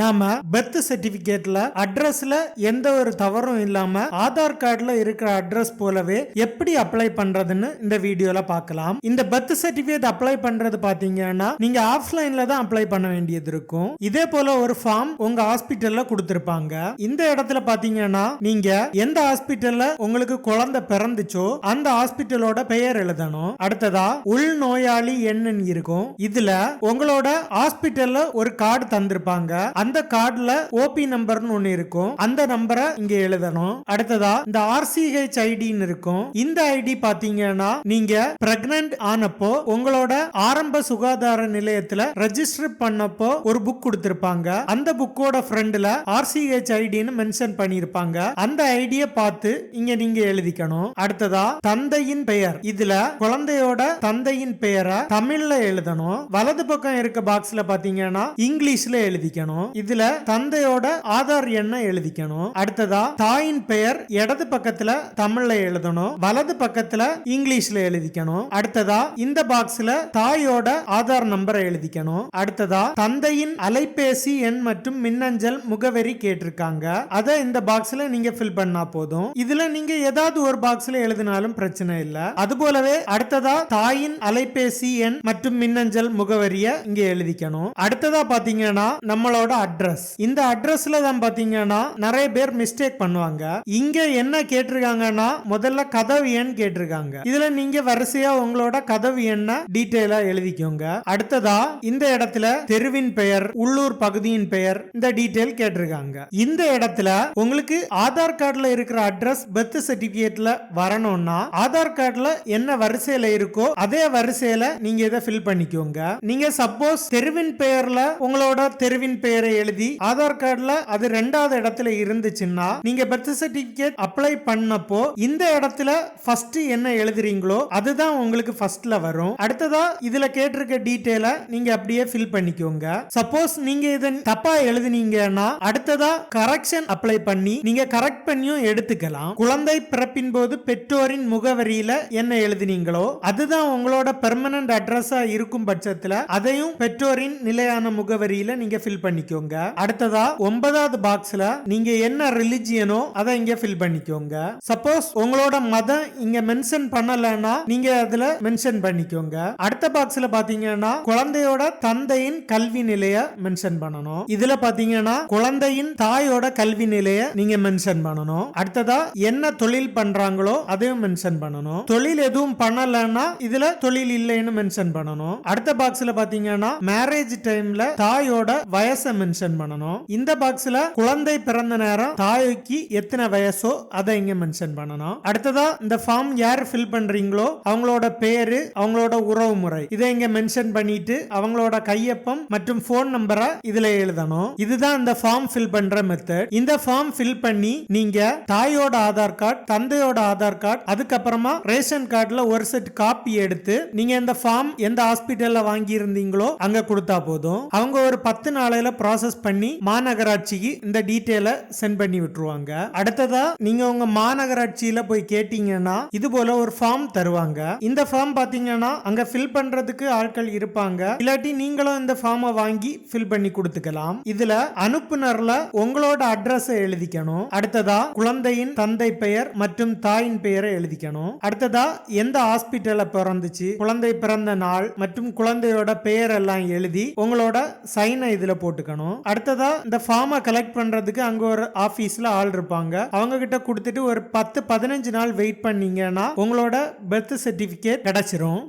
நாம பர்த் சர்டிபிகேட்ல அட்ரஸ்ல எந்த ஒரு தவறும் இல்லாம ஆதார் கார்டுல இருக்கிற அட்ரஸ் போலவே எப்படி அப்ளை பண்றதுன்னு இந்த வீடியோல பார்க்கலாம். இந்த பர்த் சர்டிபிகேட் அப்ளை பண்றது பாத்தீங்கன்னா நீங்க ஆஃப்லைன்ல தான் அப்ளை பண்ண வேண்டியது இருக்கும். இதே போல ஒரு ஃபார்ம் உங்க ஹாஸ்பிட்டல்ல கொடுத்திருப்பாங்க. இந்த இடத்துல பாத்தீங்கன்னா நீங்க எந்த ஹாஸ்பிட்டல்ல உங்களுக்கு குழந்தை பிறந்துச்சோ அந்த ஹாஸ்பிட்டலோட பெயர் எழுதணும். அடுத்ததா உள் நோயாளி எண் இருக்கும். இதுல உங்களோட ஹாஸ்பிட்டல்ல ஒரு கார்டு தந்திருப்பாங்க. அந்த கார்டுல ஓபி நம்பர்னு ஒன்னு இருக்கும். அந்த நம்பரை இங்க எழுதணும். அடுத்ததா இந்த RCH ஐடின்னு இருக்கும். இந்த ஐடி பாத்தீங்கன்னா நீங்க பிரெக்னன்ட் ஆனப்போ உங்களோட ஆரம்ப சுகாதார நிலையத்துல ரெஜிஸ்டர் பண்ணப்போ ஒரு புக் கொடுத்திருப்பாங்க. அந்த புக்கோட ஃப்ரண்ட்ல RCH ஐடின்னு மென்ஷன் பண்ணிருப்பாங்க. அந்த ஐடியை பார்த்து இங்க நீங்க எழுதிக்கணும். அடுத்ததா தந்தையின் பெயர். இதுல குழந்தையோட தந்தையின் பெயரை தமிழ்ல எழுதணும். வலது பக்கம் இருக்க பாக்ஸ்ல பாத்தீங்கன்னா இங்கிலீஷ்ல எழுதிக்கணும். இதுல தந்தையோட ஆதார் எண்ணை எழுதிக்கணும். அடுத்ததா தாயின் பெயர் இடது பக்கத்துல தமிழ்ல எழுதணும். வலது பக்கத்துல இங்கிலீஷ்ல எழுதிக்கணும். அடுத்ததா இந்த பாக்ஸ்ல தாயோட ஆதார் நம்பரை எழுதிக்கணும். அடுத்ததா தந்தையின் அலைபேசி எண் மற்றும் மின்னஞ்சல் முகவரி கேட்டிருக்காங்க. அதை இந்த பாக்ஸ்ல நீங்க ஃபில் பண்ணா போதும். இதுல நீங்க ஏதாவது ஒரு பாக்ஸ்ல எழுதினாலும் பிரச்சனை இல்ல. அது போலவே அடுத்ததா தாயின் அலைபேசி எண் மற்றும் மின்னஞ்சல் முகவரிய இங்க எழுதிக்கணும். அடுத்ததா பாத்தீங்கன்னா நம்மளோட அட்ரஸ். இந்த அட்ரஸ்ல தான் பாத்தீங்கன்னா நிறைய பேர் மிஸ்டேக் பண்ணுவாங்க. இங்க என்ன கேட்டிருக்காங்கன்னா முதல்ல கதவு எண் கேட்டிருக்காங்க. இதுல நீங்க வரிசையா உங்களோட கதவு எண்ணை டீடைலா எழுதிக்கோங்க. அடுத்ததா இந்த இடத்துல தெருவின் பெயர், உள்ளூர் பகுதியின் பெயர், இந்த டீடைல் கேட்டிருக்காங்க. இந்த இடத்துல உங்களுக்கு ஆதார் கார்டுல இருக்கிற அட்ரஸ் பர்த் சர்டிபிகேட்ல வரணும்னா ஆதார் கார்டுல என்ன வரிசையில இருக்கோ அதே வரிசையில நீங்க இதை ஃபில் பண்ணிக்கோங்க. நீங்க சப்போஸ் தெருவின் பெயர்ல உங்களோட தெருவின் பெயரை எழுதி ஆதார் கார்டுல அது ரெண்டாவது இடத்துல இருந்துச்சுன்னா நீங்க பர்த் சர்டிபிகேட் அப்ளை பண்ணப்போ இந்த இடத்துல ஃபர்ஸ்ட் என்ன எழுதுறீங்களோ அதுதான் உங்களுக்கு ஃபர்ஸ்ட்ல வரும். அடுத்ததா இதுல கேட்டிருக்க டீடைல நீங்க அப்படியே ஃபில் பண்ணிக்கோங்க. சப்போஸ் நீங்க இதை தப்பா எழுதுனீங்கன்னா அடுத்ததா கரெக்ஷன் அப்ளை பண்ணி நீங்க கரெக்ட் பண்ணியும் எடுத்துக்கலாம். குழந்தை பிறப்பின் போது பெற்றோரின் முகவரியில என்ன எழுதுனீங்களோ அதுதான் உங்களோட பெர்மனன்ட் அட்ரஸா இருக்கும் பட்சத்துல அதையும் பெற்றோரின் நிலையான முகவரியில நீங்க ஃபில் பண்ணிக்கோங்க. அடுத்ததா 9வது பாக்ஸ்ல நீங்க என்ன ரிலிஜியனோ அதை இங்க ஃபில் பண்ணிக்கோங்க. சப்போஸ் உங்களோட மதம் இங்க மென்ஷன் பண்ணலன்னா நீங்க அதுல மென்ஷன் பண்ணிக்கோங்க. அடுத்த பாக்ஸ்ல பாத்தீங்கன்னா குழந்தையோட தந்தையின் கல்வி நிலைய மென்ஷன் பண்ணணும். இதுல பாத்தீங்கன்னா குழந்தையின் தாயோட கல்வி நிலைய நீங்க மென்ஷன் பண்ணணும். அடுத்ததா என்ன தொழில் பண்றாங்களோ அதையும் மென்ஷன் பண்ணணும். தொழில் எதுவும் பண்ணலன்னா இதுல தொழில் இல்லைன்னு மென்ஷன் பண்ணணும். அடுத்த பாக்ஸ்ல பாத்தீங்கன்னா மேரேஜ் டைம்ல தாயோட வயசை மென்ஷன் பண்ணணும். இந்த பாக்ஸ்ல குழந்தை பிறந்த நேரம் தாய்க்கு எத்தனை வயசோ அதை இங்க மென்ஷன் பண்ணணும். அடுத்ததா இந்த ஃபார்ம் யார் ஃபில் பண்றீங்களோ அவங்களோட பேரு, அவங்களோட உறவு முறை இதை இங்க மென்ஷன் பண்ணிட்டு அவங்களோட கையொப்பம் மற்றும் போன் நம்பரை இதுல எழுதணும். இதுதான் இந்த ஃபார்ம் ஃபில் பண்ற மெத்தட். இந்த ஃபார்ம் ஃபில் பண்ணி நீங்க தாயோட ஆதார் கார்டு, தந்தையோட ஆதார் கார்டு, அதுக்கப்புறமா ரேஷன் கார்டுல ஒரு செட் காப்பி எடுத்து நீங்க இந்த ஃபார்ம் எந்த ஹாஸ்பிட்டல்ல வாங்கி இருந்தீங்களோ அங்க கொடுத்தா போதும். அவங்க ஒரு 10 நாளையில ப்ராசஸ் பண்ணி மாநகராட்சிக்கு இந்த டீடைலை சென்ட் பண்ணி விட்டுருவாங்க. அடுத்ததா நீங்க உங்க மாநகராட்சியில போய் கேட்டீங்கன்னா இது போல ஒரு ஃபார்ம் தருவாங்க. இந்த ஃபார்ம் பாத்தீங்கன்னா அங்க ஃபில் பண்றதுக்கு ஆட்கள் இருப்பாங்க. இல்லாட்டி நீங்களும் இந்த ஃபார்மை வாங்கி ஃபில் பண்ணி கொடுத்துக்கலாம். இதுல அனுப்புனர்ல உங்களோட அட்ரஸ் எழுதிக்கணும். அடுத்ததா குழந்தையின் தந்தை பெயர் மற்றும் தாயின் பெயரை எழுதிக்கணும். அடுத்ததா எந்த ஹாஸ்பிட்டல்ல பிறந்துச்சு, குழந்தை பிறந்த நாள் மற்றும் குழந்தையோட பெயர் எல்லாம் எழுதி உங்களோட சைனை இதுல போட்டுக்கணும். அடுத்ததா இந்த ஃபார்மை கலெக்ட் பண்றதுக்கு அங்க ஒரு ஆபீஸ்ல ஆள் இருப்பாங்க. அவங்க கிட்ட கொடுத்துட்டு ஒரு 10-15 நாள் வெயிட் பண்ணீங்கன்னா உங்களோட பர்த் சர்டிபிகேட் கிடைச்சிரும்.